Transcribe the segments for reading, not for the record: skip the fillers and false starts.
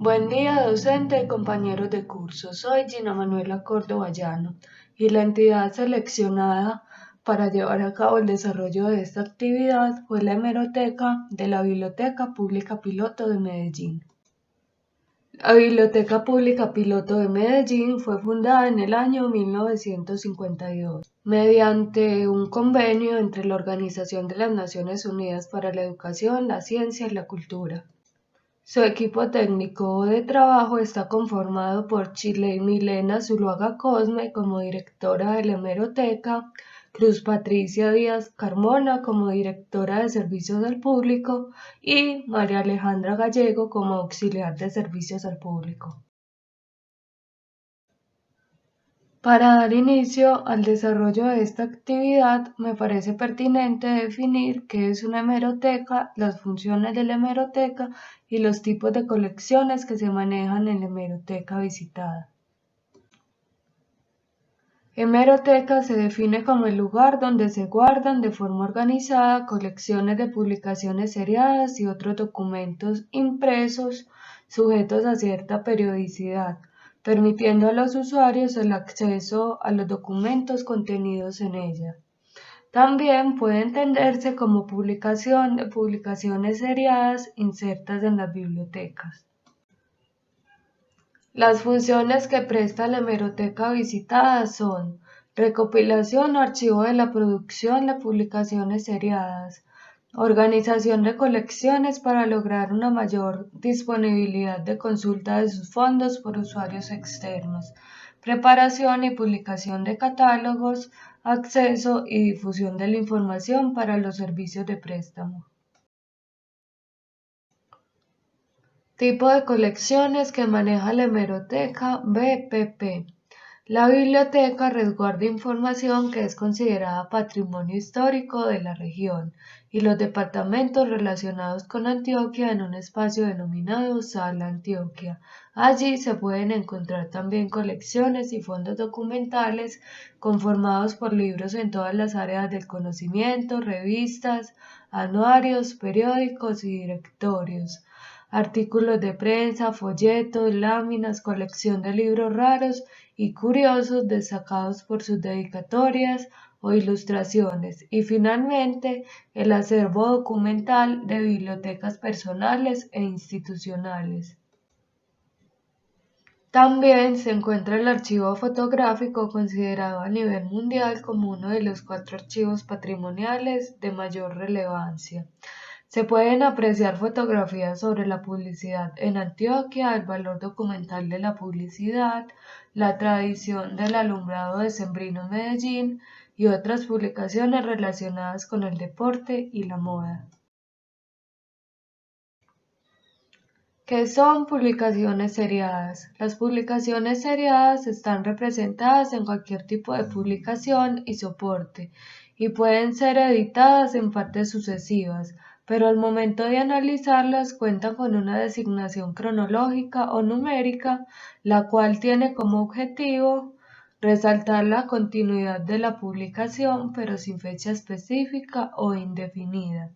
Buen día, docente y compañeros de curso. Soy Gina Manuela Córdoba Llano y la entidad seleccionada para llevar a cabo el desarrollo de esta actividad fue la hemeroteca de la Biblioteca Pública Piloto de Medellín. La Biblioteca Pública Piloto de Medellín fue fundada en el año 1952 mediante un convenio entre la Organización de las Naciones Unidas para la Educación, la Ciencia y la Cultura. Su equipo técnico de trabajo está conformado por Milena Zuluaga Cosme como directora de la hemeroteca, Cruz Patricia Díaz Carmona como directora de Servicios al Público y María Alejandra Gallego como auxiliar de Servicios al Público. Para dar inicio al desarrollo de esta actividad, me parece pertinente definir qué es una hemeroteca, las funciones de la hemeroteca y los tipos de colecciones que se manejan en la hemeroteca visitada. Hemeroteca se define como el lugar donde se guardan de forma organizada colecciones de publicaciones seriadas y otros documentos impresos sujetos a cierta periodicidad, permitiendo a los usuarios el acceso a los documentos contenidos en ella. También puede entenderse como publicación de publicaciones seriadas insertas en las bibliotecas. Las funciones que presta la hemeroteca visitada son recopilación o archivo de la producción de publicaciones seriadas, organización de colecciones para lograr una mayor disponibilidad de consulta de sus fondos por usuarios externos, preparación y publicación de catálogos, acceso y difusión de la información para los servicios de préstamo. Tipo de colecciones que maneja la hemeroteca BPP. La biblioteca resguarda información que es considerada patrimonio histórico de la región y los departamentos relacionados con Antioquia en un espacio denominado Sala Antioquia. Allí se pueden encontrar también colecciones y fondos documentales conformados por libros en todas las áreas del conocimiento, revistas, anuarios, periódicos y directorios, artículos de prensa, folletos, láminas, colección de libros raros y curiosos destacados por sus dedicatorias o ilustraciones, y finalmente el acervo documental de bibliotecas personales e institucionales. También se encuentra el archivo fotográfico, considerado a nivel mundial como uno de los 4 archivos patrimoniales de mayor relevancia. Se pueden apreciar fotografías sobre la publicidad en Antioquia, el valor documental de la publicidad, la tradición del alumbrado decembrino en Medellín y otras publicaciones relacionadas con el deporte y la moda. ¿Qué son publicaciones seriadas? Las publicaciones seriadas están representadas en cualquier tipo de publicación y soporte y pueden ser editadas en partes sucesivas, pero al momento de analizarlas cuentan con una designación cronológica o numérica, la cual tiene como objetivo resaltar la continuidad de la publicación, pero sin fecha específica o indefinida.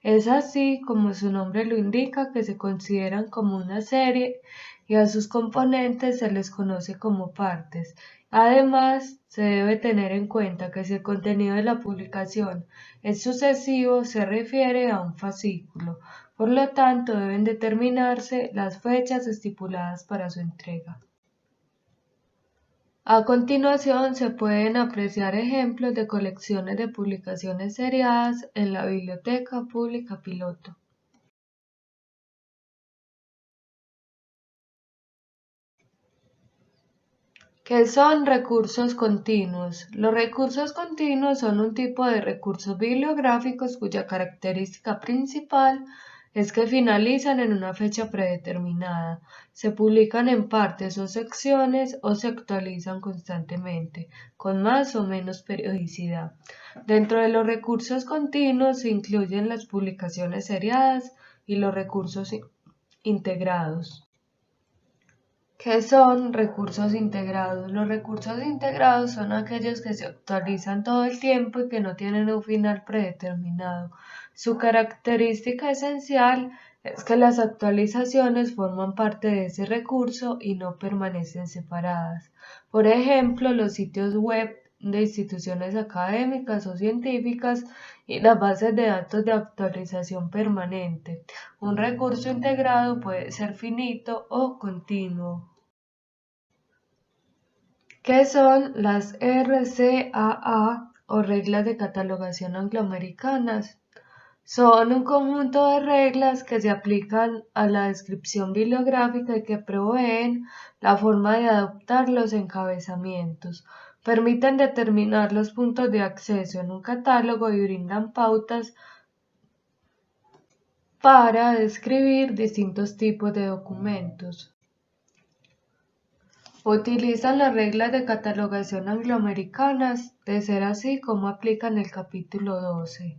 Es así como su nombre lo indica, que se consideran como una serie y a sus componentes se les conoce como partes. Además, se debe tener en cuenta que si el contenido de la publicación es sucesivo, se refiere a un fascículo. Por lo tanto, deben determinarse las fechas estipuladas para su entrega. A continuación se pueden apreciar ejemplos de colecciones de publicaciones seriadas en la Biblioteca Pública Piloto. ¿Qué son recursos continuos? Los recursos continuos son un tipo de recursos bibliográficos cuya característica principal es que finalizan en una fecha predeterminada, se publican en partes o secciones o se actualizan constantemente, con más o menos periodicidad. Dentro de los recursos continuos se incluyen las publicaciones seriadas y los recursos integrados. ¿Qué son recursos integrados? Los recursos integrados son aquellos que se actualizan todo el tiempo y que no tienen un final predeterminado. Su característica esencial es que las actualizaciones forman parte de ese recurso y no permanecen separadas. Por ejemplo, los sitios web de instituciones académicas o científicas y las bases de datos de actualización permanente. Un recurso integrado puede ser finito o continuo. ¿Qué son las RCAA o reglas de catalogación angloamericanas? Son un conjunto de reglas que se aplican a la descripción bibliográfica y que proveen la forma de adoptar los encabezamientos, permiten determinar los puntos de acceso en un catálogo y brindan pautas para describir distintos tipos de documentos. Utilizan las reglas de catalogación angloamericanas, de ser así como aplican el capítulo 12.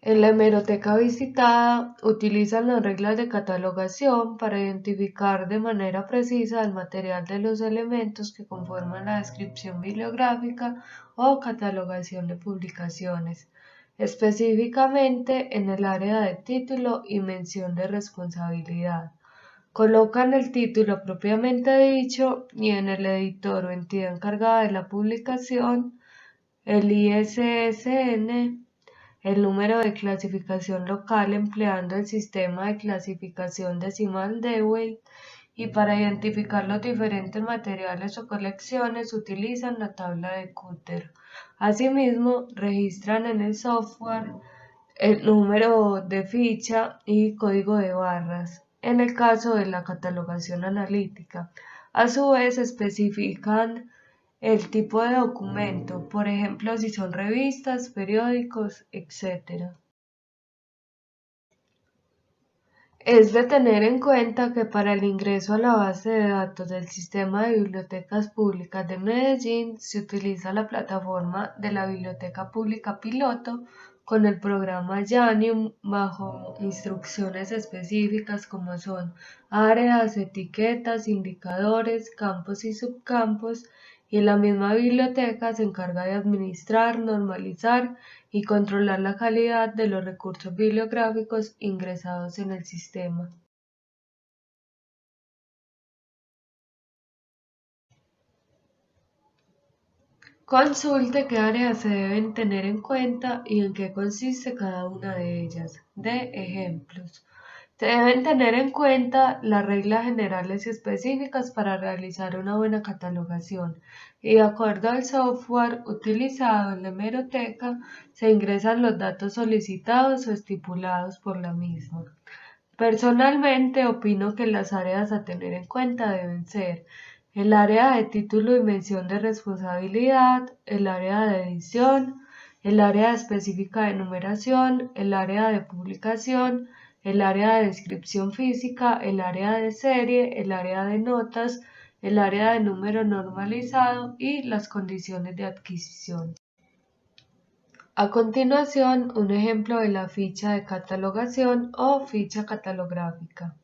En la hemeroteca visitada, utilizan las reglas de catalogación para identificar de manera precisa el material de los elementos que conforman la descripción bibliográfica o catalogación de publicaciones, específicamente en el área de título y mención de responsabilidad. Colocan el título propiamente dicho y en el editor o entidad encargada de la publicación, el ISSN, el número de clasificación local empleando el sistema de clasificación decimal Dewey, y para identificar los diferentes materiales o colecciones utilizan la tabla de Cutter. Asimismo, registran en el software el número de ficha y código de barras. En el caso de la catalogación analítica, a su vez especifican el tipo de documento, por ejemplo, si son revistas, periódicos, etc. Es de tener en cuenta que para el ingreso a la base de datos del Sistema de Bibliotecas Públicas de Medellín se utiliza la plataforma de la Biblioteca Pública Piloto con el programa Janium bajo instrucciones específicas como son áreas, etiquetas, indicadores, campos y subcampos, y la misma biblioteca se encarga de administrar, normalizar y controlar la calidad de los recursos bibliográficos ingresados en el sistema. Consulte qué áreas se deben tener en cuenta y en qué consiste cada una de ellas. De ejemplos. Se deben tener en cuenta las reglas generales y específicas para realizar una buena catalogación y de acuerdo al software utilizado en la hemeroteca se ingresan los datos solicitados o estipulados por la misma. Personalmente opino que las áreas a tener en cuenta deben ser el área de título y mención de responsabilidad, el área de edición, el área específica de numeración, el área de publicación, el área de descripción física, el área de serie, el área de notas, el área de número normalizado y las condiciones de adquisición. A continuación, un ejemplo de la ficha de catalogación o ficha catalográfica.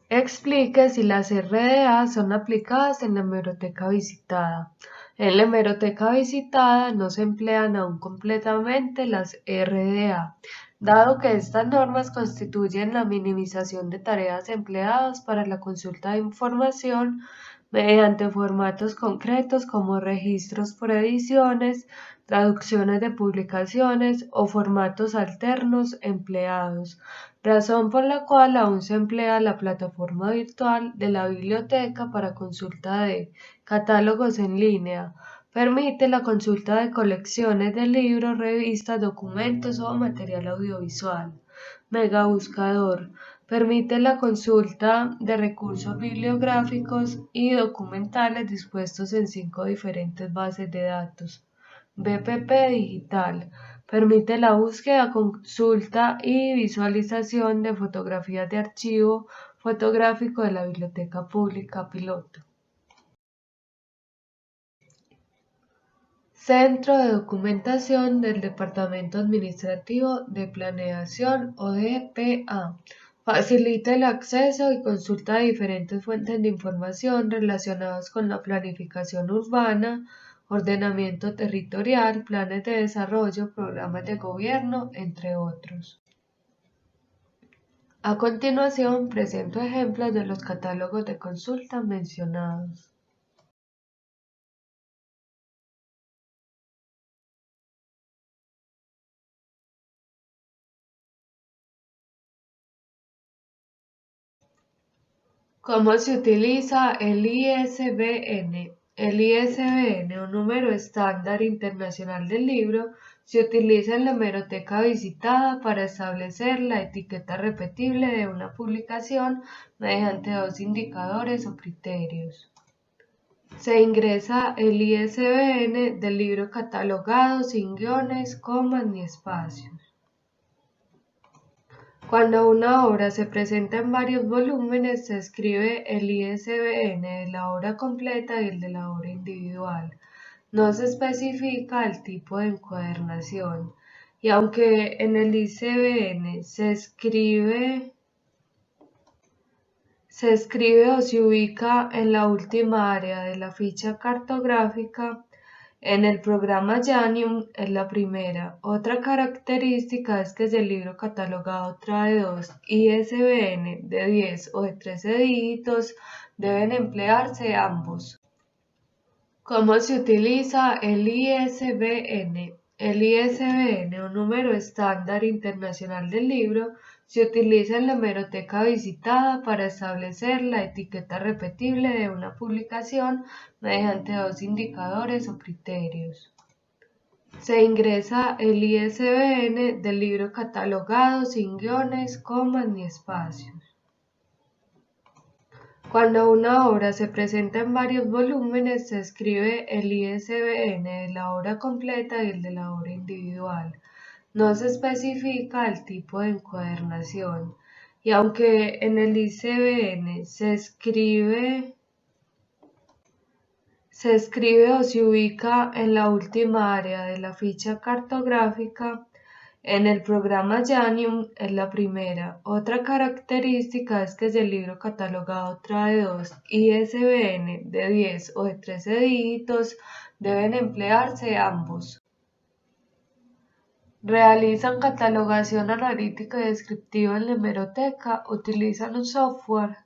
Explique si las RDA son aplicadas en la hemeroteca visitada. En la hemeroteca visitada no se emplean aún completamente las RDA, dado que estas normas constituyen la minimización de tareas empleadas para la consulta de información mediante formatos concretos como registros por ediciones, traducciones de publicaciones o formatos alternos empleados, razón por la cual aún se emplea la plataforma virtual de la biblioteca para consulta de catálogos en línea. Permite la consulta de colecciones de libros, revistas, documentos o material audiovisual. Megabuscador. Permite la consulta de recursos bibliográficos y documentales dispuestos en 5 diferentes bases de datos. BPP Digital. Permite la búsqueda, consulta y visualización de fotografías de archivo fotográfico de la Biblioteca Pública Piloto. Centro de Documentación del Departamento Administrativo de Planeación o DPA. Facilita el acceso y consulta de diferentes fuentes de información relacionadas con la planificación urbana ordenamiento territorial, planes de desarrollo, programas de gobierno, entre otros. A continuación, presento ejemplos de los catálogos de consulta mencionados. ¿Cómo se utiliza el ISBN? El ISBN, un número estándar internacional del libro, se utiliza en la hemeroteca visitada para establecer la etiqueta repetible de una publicación mediante dos indicadores o criterios. Se ingresa el ISBN del libro catalogado sin guiones, comas ni espacios. Cuando una obra se presenta en varios volúmenes, se escribe el ISBN de la obra completa y el de la obra individual. No se especifica el tipo de encuadernación. Y aunque en el ISBN se escribe o se ubica en la última área de la ficha cartográfica, en el programa Janium es la primera. Otra característica es que si el libro catalogado trae dos ISBN de 10 o de 13 dígitos, deben emplearse ambos. ¿Cómo se utiliza el ISBN? El ISBN, un número estándar internacional del libro, se utiliza en la hemeroteca visitada para establecer la etiqueta repetible de una publicación mediante dos indicadores o criterios. Se ingresa el ISBN del libro catalogado sin guiones, comas ni espacios. Cuando una obra se presenta en varios volúmenes, se escribe el ISBN de la obra completa y el de la obra individual. No se especifica el tipo de encuadernación. Y aunque en el ISBN se escribe o se ubica en la última área de la ficha cartográfica, en el programa Janium es la primera. Otra característica es que si el libro catalogado trae dos ISBN de 10 o de 13 dígitos, deben emplearse ambos. Realizan catalogación analítica y descriptiva en la hemeroteca, utilizan un software.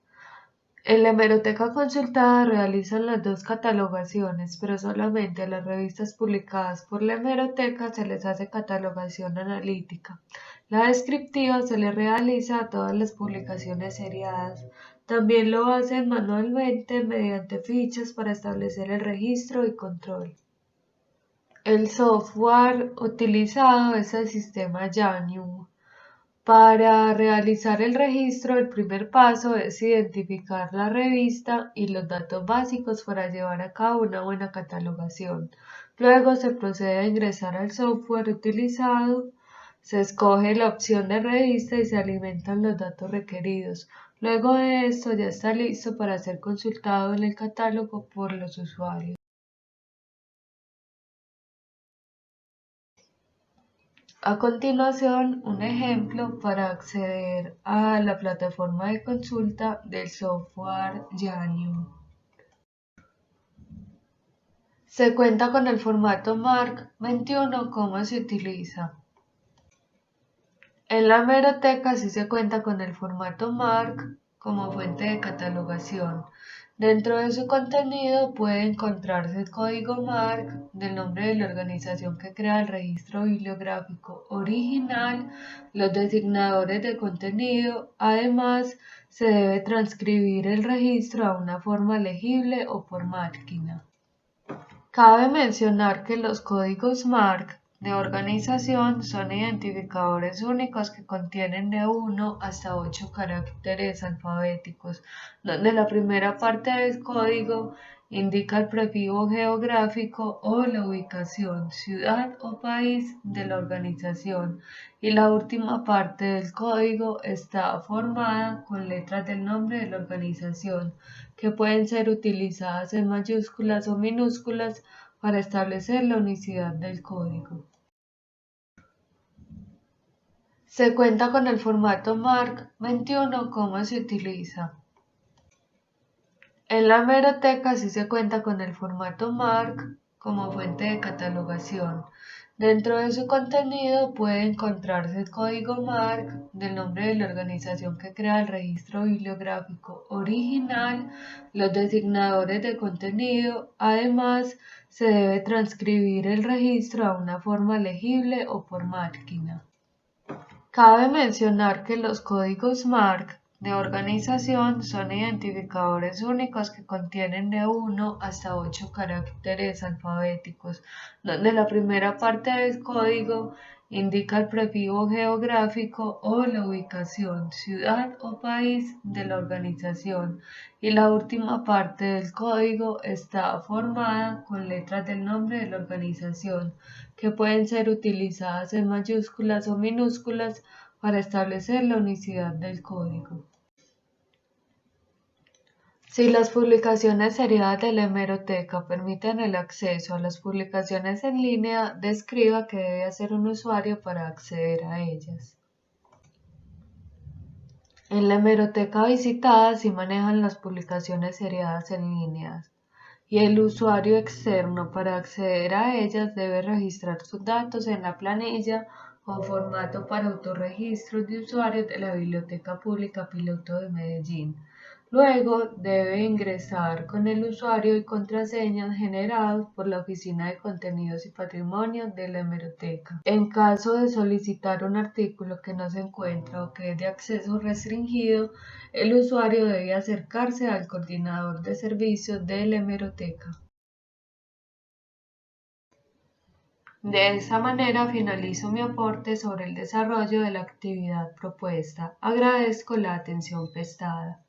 En la hemeroteca consultada realizan las dos catalogaciones, pero solamente a las revistas publicadas por la hemeroteca se les hace catalogación analítica. La descriptiva se le realiza a todas las publicaciones seriadas. También lo hacen manualmente mediante fichas para establecer el registro y control. El software utilizado es el sistema Janium. Para realizar el registro, el primer paso es identificar la revista y los datos básicos para llevar a cabo una buena catalogación. Luego se procede a ingresar al software utilizado, se escoge la opción de revista y se alimentan los datos requeridos. Luego de esto ya está listo para ser consultado en el catálogo por los usuarios. A continuación, un ejemplo para acceder a la plataforma de consulta del software Janium. Se cuenta con el formato MARC 21. ¿Cómo se utiliza? En la hemeroteca sí se cuenta con el formato MARC como fuente de catalogación. Dentro de su contenido puede encontrarse el código MARC del nombre de la organización que crea el registro bibliográfico original, los designadores de contenido. Además, se debe transcribir el registro a una forma legible o por máquina. Cabe mencionar que los códigos MARC de organización son identificadores únicos que contienen de 1 hasta 8 caracteres alfabéticos, donde la primera parte del código indica el prefijo geográfico o la ubicación, ciudad o país de la organización, y la última parte del código está formada con letras del nombre de la organización, que pueden ser utilizadas en mayúsculas o minúsculas para establecer la unicidad del código. Se cuenta con el formato MARC 21. ¿Cómo se utiliza? En la hemeroteca sí se cuenta con el formato MARC como fuente de catalogación. Dentro de su contenido puede encontrarse el código MARC del nombre de la organización que crea el registro bibliográfico original, los designadores de contenido. Además, se debe transcribir el registro a una forma legible o por máquina. Cabe mencionar que los códigos MARC de organización son identificadores únicos que contienen de 1 hasta 8 caracteres alfabéticos, donde la primera parte del código indica el prefijo geográfico o la ubicación, ciudad o país de la organización, y la última parte del código está formada con letras del nombre de la organización, que pueden ser utilizadas en mayúsculas o minúsculas para establecer la unicidad del código. Si las publicaciones seriadas de la hemeroteca permiten el acceso a las publicaciones en línea, describa qué debe hacer un usuario para acceder a ellas. En la hemeroteca visitada se manejan las publicaciones seriadas en línea y el usuario externo para acceder a ellas debe registrar sus datos en la planilla o formato para autorregistros de usuarios de la Biblioteca Pública Piloto de Medellín. Luego debe ingresar con el usuario y contraseñas generados por la Oficina de Contenidos y Patrimonio de la Hemeroteca. En caso de solicitar un artículo que no se encuentra o que es de acceso restringido, el usuario debe acercarse al coordinador de servicios de la hemeroteca. De esta manera finalizo mi aporte sobre el desarrollo de la actividad propuesta. Agradezco la atención prestada.